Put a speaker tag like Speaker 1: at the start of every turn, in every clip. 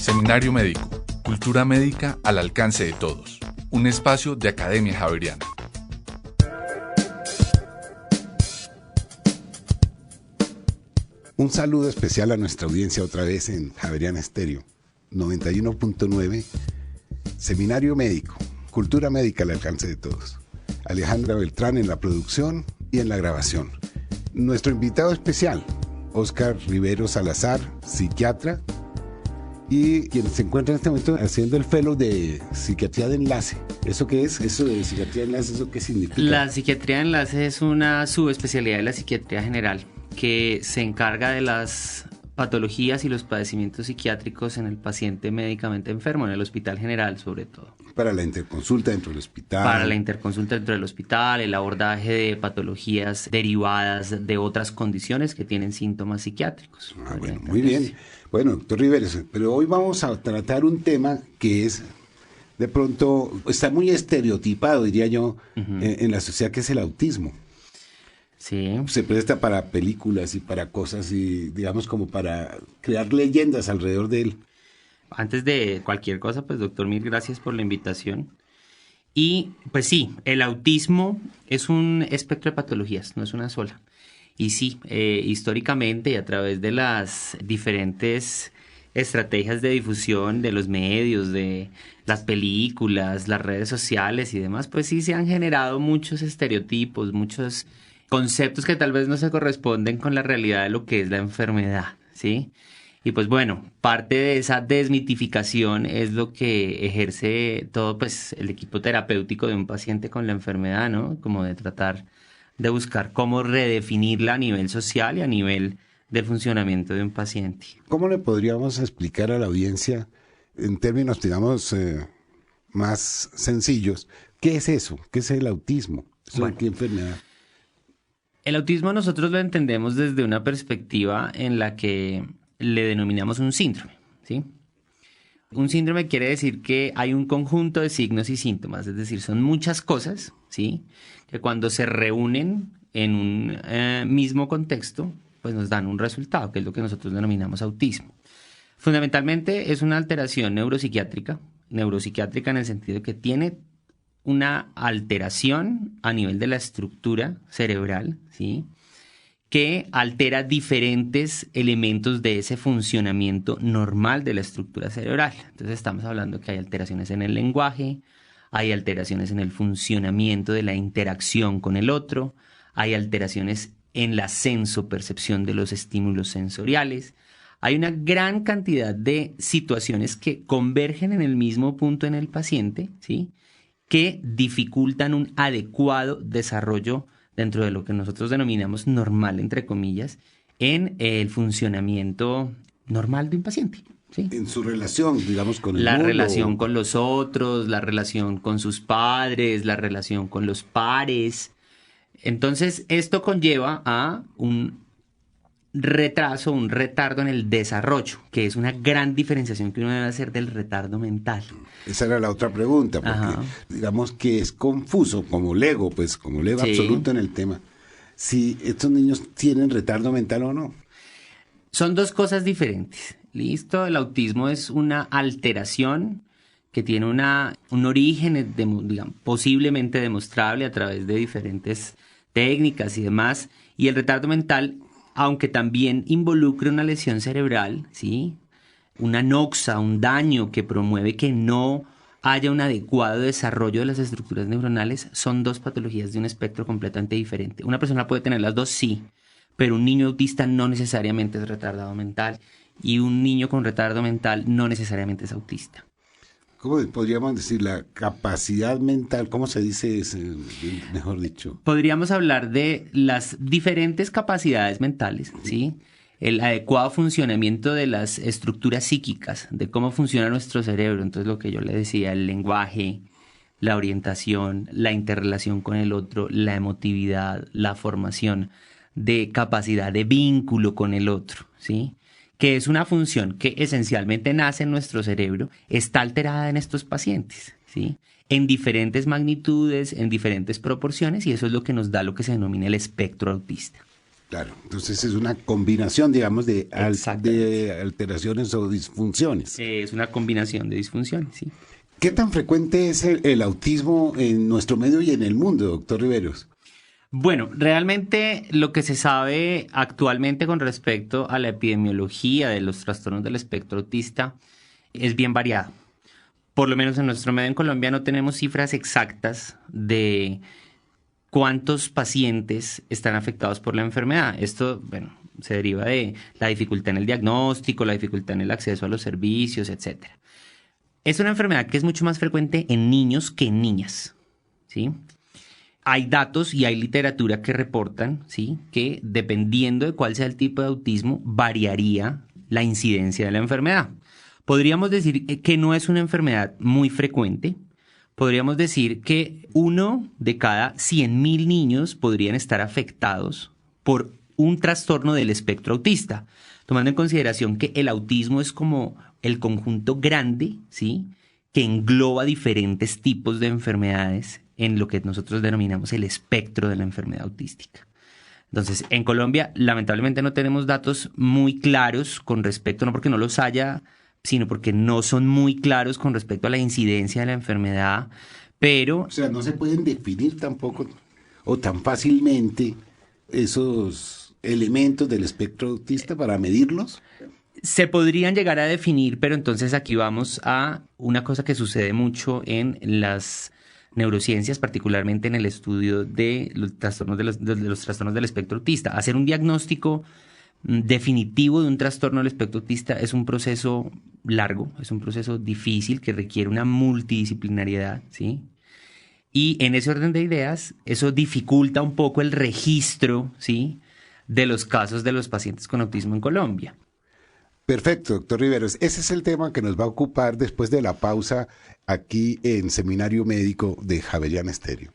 Speaker 1: Seminario Médico, cultura médica al alcance de todos. Un espacio de Academia Javeriana.
Speaker 2: Un saludo especial a nuestra audiencia otra vez en Javeriana Estéreo 91.9. Seminario Médico, cultura médica al alcance de todos. Alejandra Beltrán en la producción y en la grabación. Nuestro invitado especial, Óscar Rivero Salazar, psiquiatra, y quien se encuentra en este momento haciendo el fellow de psiquiatría de enlace. ¿Eso qué es? ¿Eso de psiquiatría de enlace, eso qué significa?
Speaker 3: La psiquiatría de enlace es una subespecialidad de la psiquiatría general que se encarga de las patologías y los padecimientos psiquiátricos en el paciente médicamente enfermo, en el hospital general sobre todo.
Speaker 2: Para la interconsulta dentro del hospital.
Speaker 3: Para la interconsulta dentro del hospital, el abordaje de patologías derivadas de otras condiciones que tienen síntomas psiquiátricos.
Speaker 2: Bueno, muy bien. Bueno, doctor Riveros, pero hoy vamos a tratar un tema que es, de pronto, está muy estereotipado, diría yo, en la sociedad, que es el autismo.
Speaker 3: Sí.
Speaker 2: Se presta para películas y para cosas y, digamos, como para crear leyendas alrededor de él.
Speaker 3: Antes de cualquier cosa, pues doctor, mil gracias por la invitación. Y pues sí, el autismo es un espectro de patologías, no es una sola. Y sí, históricamente y a través de las diferentes estrategias de difusión de los medios, de las películas, las redes sociales y demás, pues sí se han generado muchos estereotipos, muchos conceptos que tal vez no se corresponden con la realidad de lo que es la enfermedad, ¿sí? Y pues bueno, parte de esa desmitificación es lo que ejerce todo pues el equipo terapéutico de un paciente con la enfermedad, ¿no? Como de tratar de buscar cómo redefinirla a nivel social y a nivel del funcionamiento de un paciente.
Speaker 2: ¿Cómo le podríamos explicar a la audiencia, en términos, digamos, más sencillos, qué es eso? ¿Qué es el autismo? ¿Qué enfermedad?
Speaker 3: El autismo nosotros lo entendemos desde una perspectiva en la que le denominamos un síndrome, ¿sí? Un síndrome quiere decir que hay un conjunto de signos y síntomas, es decir, son muchas cosas, ¿sí? Que cuando se reúnen en un mismo contexto, pues nos dan un resultado, que es lo que nosotros denominamos autismo. Fundamentalmente es una alteración neuropsiquiátrica en el sentido de que tiene una alteración a nivel de la estructura cerebral, ¿sí? Que altera diferentes elementos de ese funcionamiento normal de la estructura cerebral. Entonces estamos hablando que hay alteraciones en el lenguaje, hay alteraciones en el funcionamiento de la interacción con el otro, hay alteraciones en la sensopercepción de los estímulos sensoriales. Hay una gran cantidad de situaciones que convergen en el mismo punto en el paciente, ¿sí? Que dificultan un adecuado desarrollo dentro de lo que nosotros denominamos normal, entre comillas, en el funcionamiento normal de un paciente, ¿sí?
Speaker 2: En su relación, digamos, con el
Speaker 3: mundo. La relación con los otros, la relación con sus padres, la relación con los pares. Entonces, esto conlleva a un retraso, un retardo en el desarrollo, que es una gran diferenciación que uno debe hacer del retardo mental.
Speaker 2: Esa era la otra pregunta, porque digamos que es confuso, como lego sí, absoluto en el tema, si estos niños tienen retardo mental o no.
Speaker 3: Son dos cosas diferentes, ¿listo? El autismo es una alteración que tiene un origen, digamos, posiblemente demostrable a través de diferentes técnicas y demás, y el retardo mental, aunque también involucre una lesión cerebral, ¿sí? Una noxa, un daño que promueve que no haya un adecuado desarrollo de las estructuras neuronales, son dos patologías de un espectro completamente diferente. Una persona puede tener las dos, sí, pero un niño autista no necesariamente es retardado mental y un niño con retardo mental no necesariamente es autista.
Speaker 2: ¿Cómo podríamos decir la capacidad mental? ¿Cómo se dice, mejor dicho?
Speaker 3: Podríamos hablar de las diferentes capacidades mentales, ¿sí? El adecuado funcionamiento de las estructuras psíquicas, de cómo funciona nuestro cerebro. Entonces, lo que yo le decía, el lenguaje, la orientación, la interrelación con el otro, la emotividad, la formación de capacidad de vínculo con el otro, ¿sí? Que es una función que esencialmente nace en nuestro cerebro, está alterada en estos pacientes, ¿sí? En diferentes magnitudes, en diferentes proporciones, y eso es lo que nos da lo que se denomina el espectro autista.
Speaker 2: Claro, entonces es una combinación, digamos, de
Speaker 3: Exactamente.
Speaker 2: alteraciones o disfunciones.
Speaker 3: Es una combinación de disfunciones, sí.
Speaker 2: ¿Qué tan frecuente es el autismo en nuestro medio y en el mundo, doctor Riveros?
Speaker 3: Bueno, realmente lo que se sabe actualmente con respecto a la epidemiología de los trastornos del espectro autista es bien variado. Por lo menos en nuestro medio en Colombia no tenemos cifras exactas de cuántos pacientes están afectados por la enfermedad. Esto, bueno, se deriva de la dificultad en el diagnóstico, la dificultad en el acceso a los servicios, etcétera. Es una enfermedad que es mucho más frecuente en niños que en niñas, ¿sí? Hay datos y hay literatura que reportan, ¿sí?, que dependiendo de cuál sea el tipo de autismo, variaría la incidencia de la enfermedad. Podríamos decir que no es una enfermedad muy frecuente. Podríamos decir que 1 de cada 100.000 niños podrían estar afectados por un trastorno del espectro autista, tomando en consideración que el autismo es como el conjunto grande, ¿sí?, que engloba diferentes tipos de enfermedades en lo que nosotros denominamos el espectro de la enfermedad autística. Entonces, en Colombia, lamentablemente no tenemos datos muy claros con respecto, no porque no los haya, sino porque no son muy claros con respecto a la incidencia de la enfermedad, pero...
Speaker 2: O sea, no se pueden definir tampoco o tan fácilmente esos elementos del espectro autista para medirlos.
Speaker 3: Se podrían llegar a definir, pero entonces aquí vamos a una cosa que sucede mucho en las neurociencias, particularmente en el estudio de los trastornos de los trastornos del espectro autista. Hacer un diagnóstico definitivo de un trastorno del espectro autista es un proceso largo, es un proceso difícil que requiere una multidisciplinariedad, ¿sí? Y en ese orden de ideas, eso dificulta un poco el registro, ¿sí?, de los casos de los pacientes con autismo en Colombia.
Speaker 2: Perfecto, doctor Riveros. Ese es el tema que nos va a ocupar después de la pausa aquí en Seminario Médico de Javeriana Estéreo.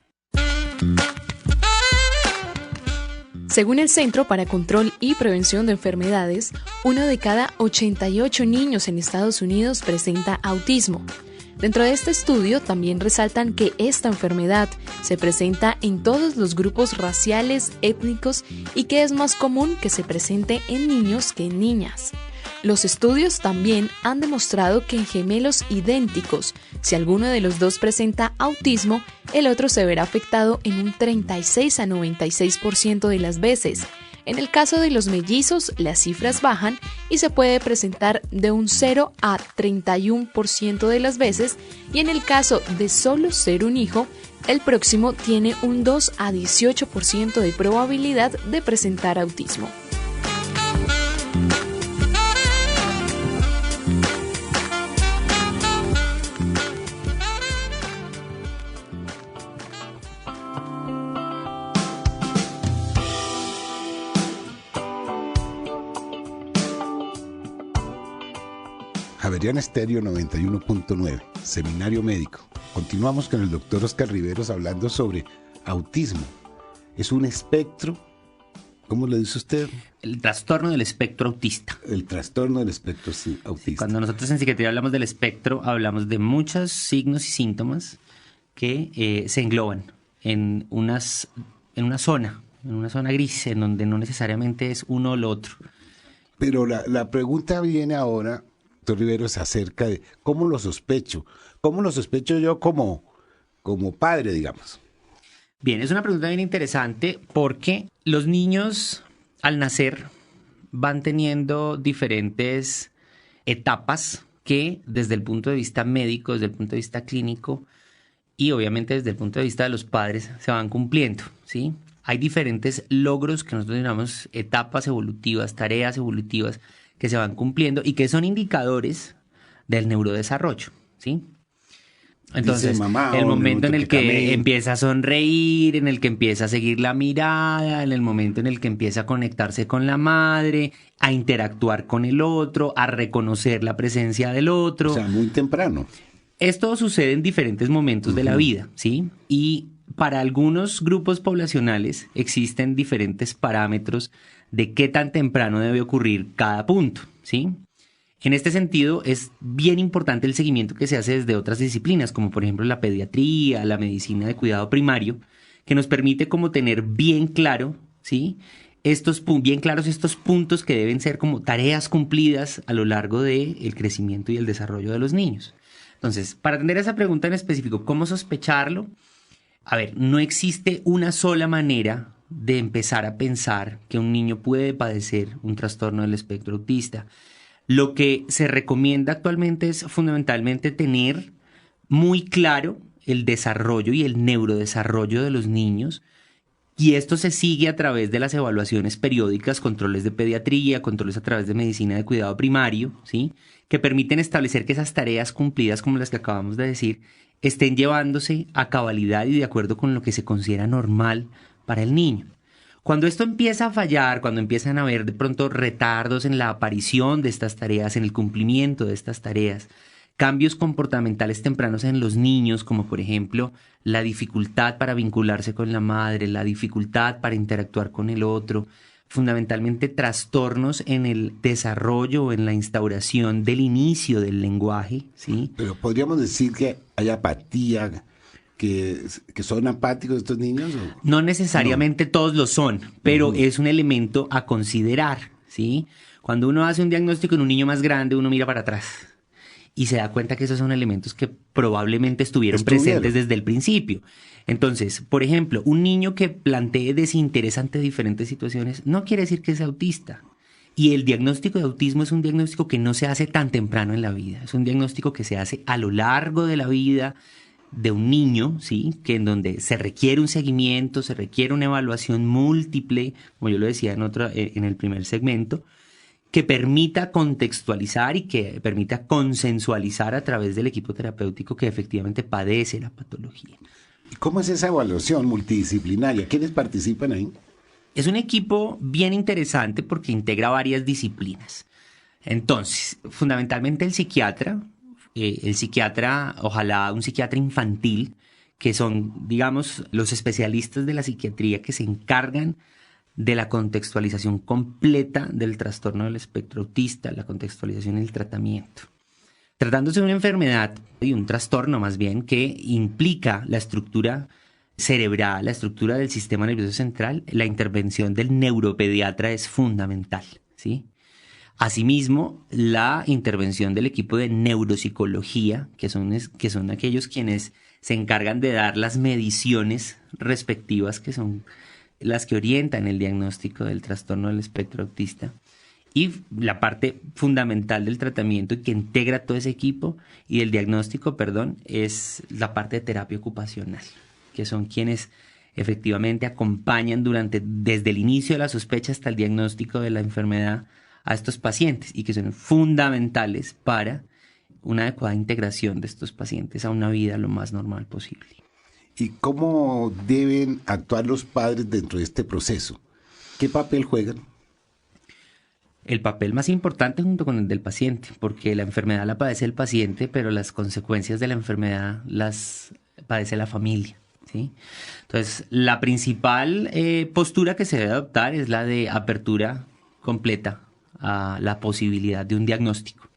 Speaker 4: Según el Centro para Control y Prevención de Enfermedades, 1 de cada 88 niños en Estados Unidos presenta autismo. Dentro de este estudio también resaltan que esta enfermedad se presenta en todos los grupos raciales, étnicos y que es más común que se presente en niños que en niñas. Los estudios también han demostrado que en gemelos idénticos, si alguno de los dos presenta autismo, el otro se verá afectado en un 36 a 96% de las veces. En el caso de los mellizos, las cifras bajan y se puede presentar de un 0 a 31% de las veces, y en el caso de solo ser un hijo, el próximo tiene un 2 a 18% de probabilidad de presentar autismo.
Speaker 2: Javeriana Estéreo 91.9, Seminario Médico. Continuamos con el doctor Oscar Riveros hablando sobre autismo. Es un espectro, ¿cómo le dice usted?
Speaker 3: El trastorno del espectro autista.
Speaker 2: El trastorno del espectro autista.
Speaker 3: Cuando nosotros en psiquiatría hablamos del espectro, hablamos de muchos signos y síntomas que se engloban en una zona gris, en donde no necesariamente es uno o lo otro.
Speaker 2: Pero la pregunta viene ahora, doctor Riveros, acerca de cómo lo sospecho. ¿Cómo lo sospecho yo como padre, digamos?
Speaker 3: Bien, es una pregunta bien interesante porque los niños al nacer van teniendo diferentes etapas que desde el punto de vista médico, desde el punto de vista clínico y obviamente desde el punto de vista de los padres se van cumpliendo, ¿sí? Hay diferentes logros que nosotros llamamos etapas evolutivas, tareas evolutivas que se van cumpliendo y que son indicadores del neurodesarrollo, ¿sí? Entonces, el momento en el que empieza a sonreír, en el que empieza a seguir la mirada, en el momento en el que empieza a conectarse con la madre, a interactuar con el otro, a reconocer la presencia del otro.
Speaker 2: O sea, muy temprano.
Speaker 3: Esto sucede en diferentes momentos de la vida, ¿sí? Y para algunos grupos poblacionales existen diferentes parámetros de qué tan temprano debe ocurrir cada punto, ¿sí? En este sentido, es bien importante el seguimiento que se hace desde otras disciplinas, como por ejemplo la pediatría, la medicina de cuidado primario, que nos permite como tener bien claro, ¿sí?, bien claros estos puntos que deben ser como tareas cumplidas a lo largo del crecimiento y el desarrollo de los niños. Entonces, para atender a esa pregunta en específico, ¿cómo sospecharlo? A ver, no existe una sola manera de empezar a pensar que un niño puede padecer un trastorno del espectro autista. Lo que se recomienda actualmente es fundamentalmente tener muy claro el desarrollo y el neurodesarrollo de los niños, y esto se sigue a través de las evaluaciones periódicas, controles de pediatría, controles a través de medicina de cuidado primario, ¿sí?, que permiten establecer que esas tareas cumplidas, como las que acabamos de decir, estén llevándose a cabalidad y de acuerdo con lo que se considera normal para el niño. Cuando esto empieza a fallar, cuando empiezan a haber de pronto retardos en la aparición de estas tareas, en el cumplimiento de estas tareas, cambios comportamentales tempranos en los niños, como por ejemplo la dificultad para vincularse con la madre, la dificultad para interactuar con el otro, fundamentalmente trastornos en el desarrollo o en la instauración del inicio del lenguaje, ¿sí?
Speaker 2: Pero podríamos decir que hay apatía, que son apáticos estos niños. ¿O?
Speaker 3: No necesariamente todos lo son, pero es un elemento a considerar, ¿sí? Cuando uno hace un diagnóstico en un niño más grande, uno mira para atrás y se da cuenta que esos son elementos que probablemente estuvieron presentes desde el principio. Entonces, por ejemplo, un niño que plantee desinterés ante diferentes situaciones no quiere decir que sea autista. Y el diagnóstico de autismo es un diagnóstico que no se hace tan temprano en la vida. Es un diagnóstico que se hace a lo largo de la vida de un niño, ¿sí?, que en donde se requiere un seguimiento, se requiere una evaluación múltiple, como yo lo decía en el primer segmento, que permita contextualizar y que permita consensualizar a través del equipo terapéutico que efectivamente padece la patología.
Speaker 2: ¿Y cómo es esa evaluación multidisciplinaria? ¿Quiénes participan ahí?
Speaker 3: Es un equipo bien interesante porque integra varias disciplinas. Entonces, fundamentalmente el psiquiatra, ojalá un psiquiatra infantil, que son, digamos, los especialistas de la psiquiatría que se encargan de la contextualización completa del trastorno del espectro autista, la contextualización y el tratamiento. Tratándose de una enfermedad y un trastorno más bien que implica la estructura cerebral, la estructura del sistema nervioso central, la intervención del neuropediatra es fundamental, ¿sí? Asimismo, la intervención del equipo de neuropsicología, que son aquellos quienes se encargan de dar las mediciones respectivas, que son las que orientan el diagnóstico del trastorno del espectro autista, y la parte fundamental del tratamiento y que integra todo ese equipo y del diagnóstico, es la parte de terapia ocupacional, que son quienes efectivamente acompañan desde el inicio de la sospecha hasta el diagnóstico de la enfermedad a estos pacientes y que son fundamentales para una adecuada integración de estos pacientes a una vida lo más normal posible.
Speaker 2: ¿Y cómo deben actuar los padres dentro de este proceso? ¿Qué papel juegan?
Speaker 3: El papel más importante junto con el del paciente, porque la enfermedad la padece el paciente, pero las consecuencias de la enfermedad las padece la familia, ¿sí? Entonces, la principal postura que se debe adoptar es la de apertura completa a la posibilidad de un diagnóstico,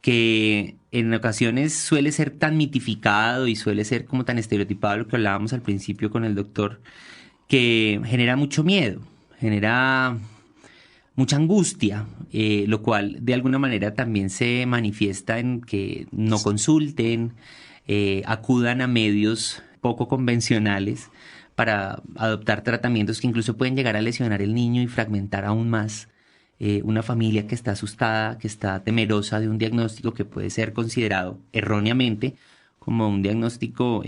Speaker 3: que en ocasiones suele ser tan mitificado y suele ser como tan estereotipado, lo que hablábamos al principio con el doctor, que genera mucho miedo, genera mucha angustia, lo cual de alguna manera también se manifiesta en que no consulten, acudan a medios poco convencionales para adoptar tratamientos que incluso pueden llegar a lesionar el niño y fragmentar aún más una familia que está asustada, que está temerosa de un diagnóstico que puede ser considerado erróneamente como un diagnóstico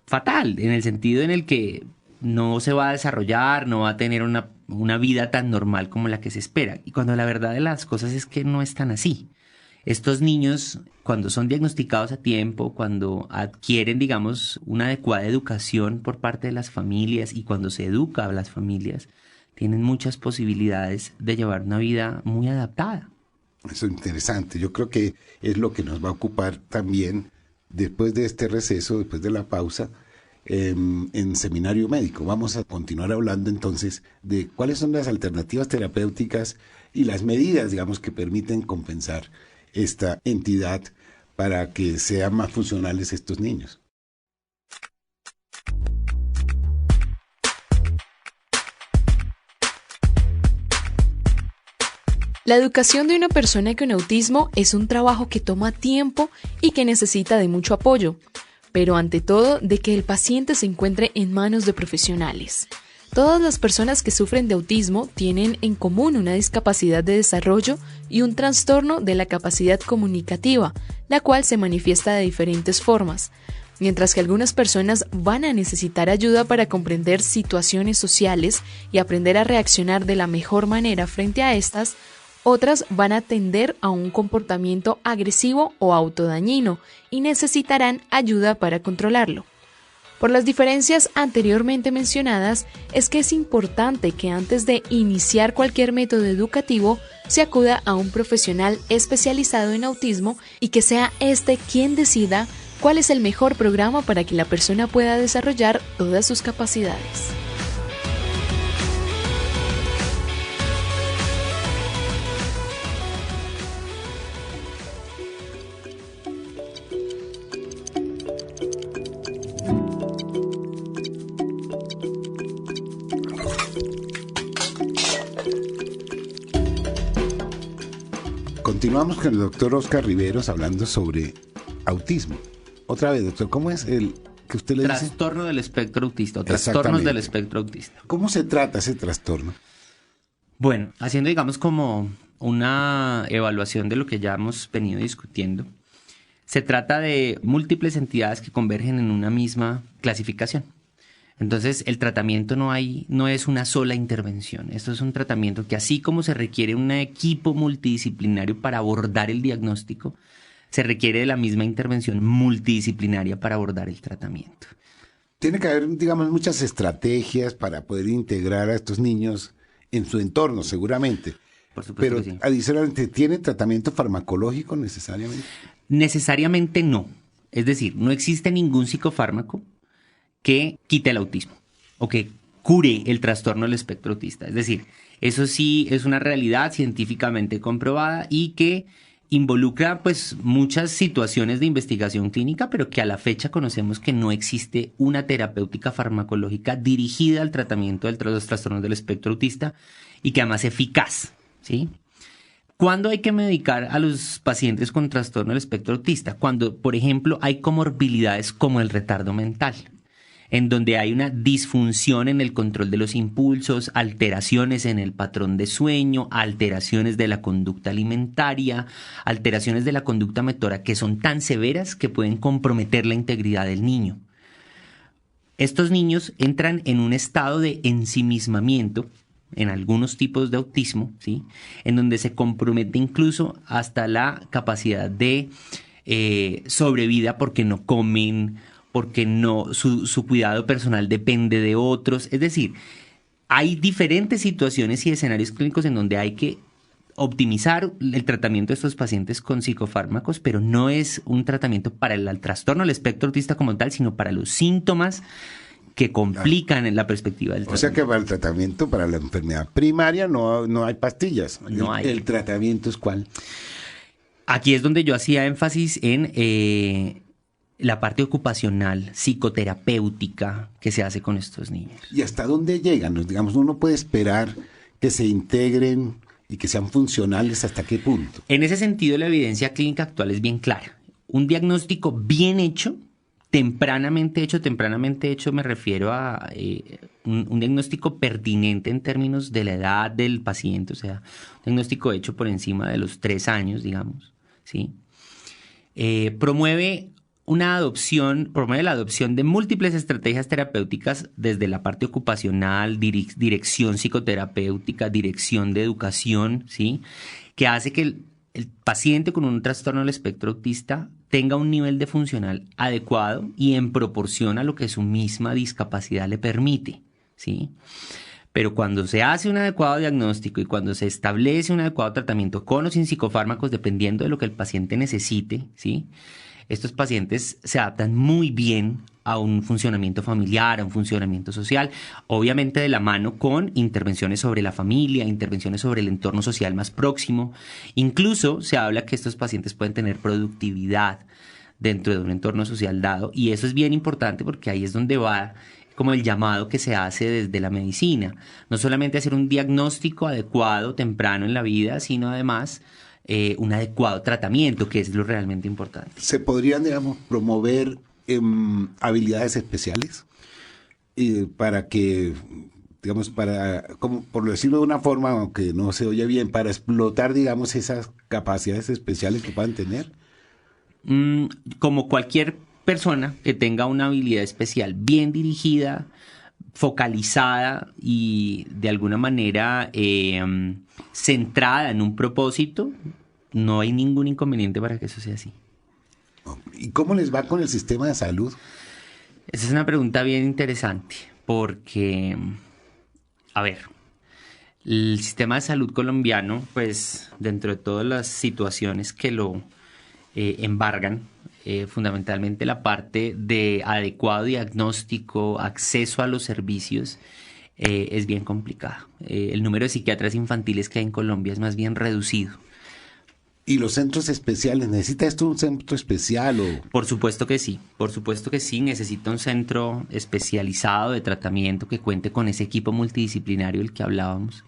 Speaker 3: fatal, en el sentido en el que no se va a desarrollar, no va a tener una vida tan normal como la que se espera. Y cuando la verdad de las cosas es que no es tan así. Estos niños, cuando son diagnosticados a tiempo, cuando adquieren, digamos, una adecuada educación por parte de las familias y cuando se educa a las familias, tienen muchas posibilidades de llevar una vida muy adaptada.
Speaker 2: Eso es interesante. Yo creo que es lo que nos va a ocupar también después de este receso, después de la pausa, en Seminario Médico. Vamos a continuar hablando entonces de cuáles son las alternativas terapéuticas y las medidas, digamos, que permiten compensar esta entidad para que sean más funcionales estos niños.
Speaker 4: La educación de una persona con autismo es un trabajo que toma tiempo y que necesita de mucho apoyo, pero ante todo de que el paciente se encuentre en manos de profesionales. Todas las personas que sufren de autismo tienen en común una discapacidad de desarrollo y un trastorno de la capacidad comunicativa, la cual se manifiesta de diferentes formas. Mientras que algunas personas van a necesitar ayuda para comprender situaciones sociales y aprender a reaccionar de la mejor manera frente a estas, otras van a tender a un comportamiento agresivo o autodañino y necesitarán ayuda para controlarlo. Por las diferencias anteriormente mencionadas, es que es importante que antes de iniciar cualquier método educativo se acuda a un profesional especializado en autismo y que sea este quien decida cuál es el mejor programa para que la persona pueda desarrollar todas sus capacidades.
Speaker 2: Continuamos con el doctor Oscar Riveros hablando sobre autismo. Otra vez, doctor, ¿cómo es el que usted le dice?
Speaker 3: Trastorno del espectro autista o trastornos del espectro autista.
Speaker 2: ¿Cómo se trata ese trastorno?
Speaker 3: Bueno, haciendo digamos como una evaluación de lo que ya hemos venido discutiendo, se trata de múltiples entidades que convergen en una misma clasificación. Entonces, el tratamiento no es una sola intervención. Esto es un tratamiento que, así como se requiere un equipo multidisciplinario para abordar el diagnóstico, se requiere de la misma intervención multidisciplinaria para abordar el tratamiento.
Speaker 2: Tiene que haber, digamos, muchas estrategias para poder integrar a estos niños en su entorno, seguramente.
Speaker 3: Por supuesto.
Speaker 2: Pero
Speaker 3: que sí.
Speaker 2: adicionalmente, ¿tiene tratamiento farmacológico necesariamente?
Speaker 3: Necesariamente no. Es decir, no existe ningún psicofármaco que quite el autismo o que cure el trastorno del espectro autista. Es decir, eso sí es una realidad científicamente comprobada y que involucra pues muchas situaciones de investigación clínica, pero que a la fecha conocemos que no existe una terapéutica farmacológica dirigida al tratamiento de los trastornos del espectro autista y que además es eficaz, ¿sí? ¿Cuándo hay que medicar a los pacientes con trastorno del espectro autista? Cuando, por ejemplo, hay comorbilidades como el retardo mental, en donde hay una disfunción en el control de los impulsos, alteraciones en el patrón de sueño, alteraciones de la conducta alimentaria, alteraciones de la conducta motora que son tan severas que pueden comprometer la integridad del niño. Estos niños entran en un estado de ensimismamiento en algunos tipos de autismo, ¿sí? En donde se compromete incluso hasta la capacidad de sobrevida porque no comen, porque no, su cuidado personal depende de otros. Es decir, hay diferentes situaciones y escenarios clínicos en donde hay que optimizar el tratamiento de estos pacientes con psicofármacos, pero no es un tratamiento para el trastorno del espectro autista como tal, sino para los síntomas que complican en la perspectiva del tratamiento.
Speaker 2: O sea que para el tratamiento, para la enfermedad primaria, no hay pastillas.
Speaker 3: No hay.
Speaker 2: ¿El tratamiento es cuál?
Speaker 3: Aquí es donde yo hacía énfasis en la parte ocupacional, psicoterapéutica que se hace con estos niños.
Speaker 2: ¿Y hasta dónde llegan? Digamos, uno puede esperar que se integren y que sean funcionales, ¿hasta qué punto?
Speaker 3: En ese sentido, la evidencia clínica actual es bien clara. Un diagnóstico bien hecho, tempranamente hecho me refiero a un diagnóstico pertinente en términos de la edad del paciente, o sea, un diagnóstico hecho por encima de los 3 años, digamos, ¿sí? Promueve la adopción de múltiples estrategias terapéuticas desde la parte ocupacional, dirección psicoterapéutica, dirección de educación, ¿sí? Que hace que el paciente con un trastorno del espectro autista tenga un nivel de funcional adecuado y en proporción a lo que su misma discapacidad le permite, ¿sí? Pero cuando se hace un adecuado diagnóstico y cuando se establece un adecuado tratamiento con o sin psicofármacos, dependiendo de lo que el paciente necesite, ¿sí? Estos pacientes se adaptan muy bien a un funcionamiento familiar, a un funcionamiento social, obviamente de la mano con intervenciones sobre la familia, intervenciones sobre el entorno social más próximo. Incluso se habla que estos pacientes pueden tener productividad dentro de un entorno social dado, y eso es bien importante porque ahí es donde va como el llamado que se hace desde la medicina. No solamente hacer un diagnóstico adecuado temprano en la vida, sino además un adecuado tratamiento, que es lo realmente importante.
Speaker 2: ¿Se podrían, digamos, promover habilidades especiales para que, digamos, como por decirlo de una forma, aunque no se oye bien, para explotar, digamos, esas capacidades especiales que puedan tener?
Speaker 3: Como cualquier persona que tenga una habilidad especial bien dirigida, focalizada y de alguna manera centrada en un propósito, no hay ningún inconveniente para que eso sea así.
Speaker 2: ¿Y cómo les va con el sistema de salud?
Speaker 3: Esa es una pregunta bien interesante porque, a ver, el sistema de salud colombiano, pues dentro de todas las situaciones que lo embargan, fundamentalmente la parte de adecuado diagnóstico, acceso a los servicios, es bien complicada. El número de psiquiatras infantiles que hay en Colombia es más bien reducido.
Speaker 2: ¿Y los centros especiales? ¿Necesita esto un centro especial?
Speaker 3: Por supuesto que sí, necesita un centro especializado de tratamiento que cuente con ese equipo multidisciplinario del que hablábamos.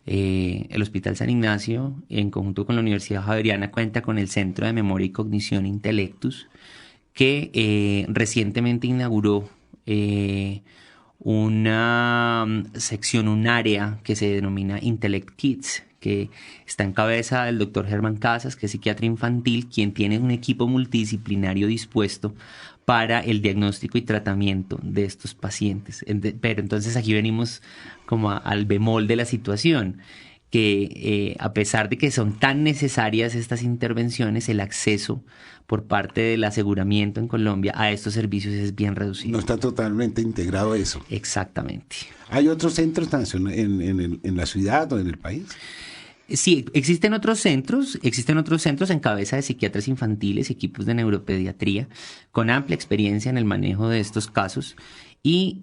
Speaker 3: El Hospital San Ignacio, en conjunto con la Universidad Javeriana, cuenta con el Centro de Memoria y Cognición Intellectus, que recientemente inauguró una sección, un área que se denomina Intellect Kids, que está en cabeza del doctor Germán Casas, que es psiquiatra infantil, quien tiene un equipo multidisciplinario dispuesto para el diagnóstico y tratamiento de estos pacientes. Pero entonces aquí venimos como al bemol de la situación, que a pesar de que son tan necesarias estas intervenciones, el acceso por parte del aseguramiento en Colombia a estos servicios es bien reducido.
Speaker 2: No está totalmente integrado eso.
Speaker 3: Exactamente.
Speaker 2: ¿Hay otros centros en la ciudad o en el país?
Speaker 3: Sí, existen otros centros en cabeza de psiquiatras infantiles y equipos de neuropediatría con amplia experiencia en el manejo de estos casos y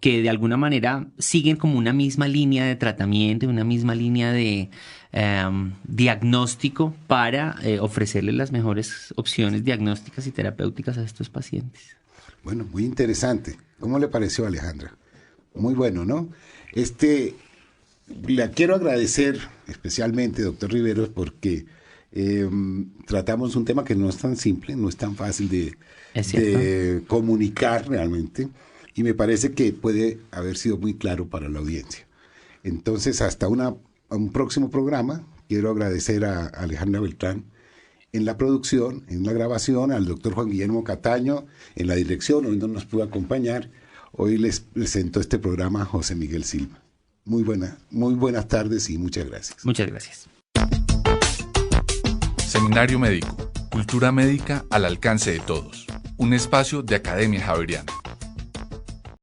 Speaker 3: que de alguna manera siguen como una misma línea de tratamiento, una misma línea de diagnóstico para ofrecerles las mejores opciones diagnósticas y terapéuticas a estos pacientes.
Speaker 2: Bueno, muy interesante. ¿Cómo le pareció, Alejandra? Muy bueno, ¿no? Le quiero agradecer especialmente, doctor Riveros, porque tratamos un tema que no es tan simple, no es tan fácil de comunicar realmente, y me parece que puede haber sido muy claro para la audiencia. Entonces, hasta un próximo programa. Quiero agradecer a Alejandra Beltrán en la producción, en la grabación, al doctor Juan Guillermo Cataño en la dirección, hoy no nos pudo acompañar. Hoy les presento este programa a José Miguel Silva. Muy buenas tardes y muchas gracias.
Speaker 3: Muchas gracias.
Speaker 1: Seminario Médico, cultura médica al alcance de todos. Un espacio de Academia Javeriana.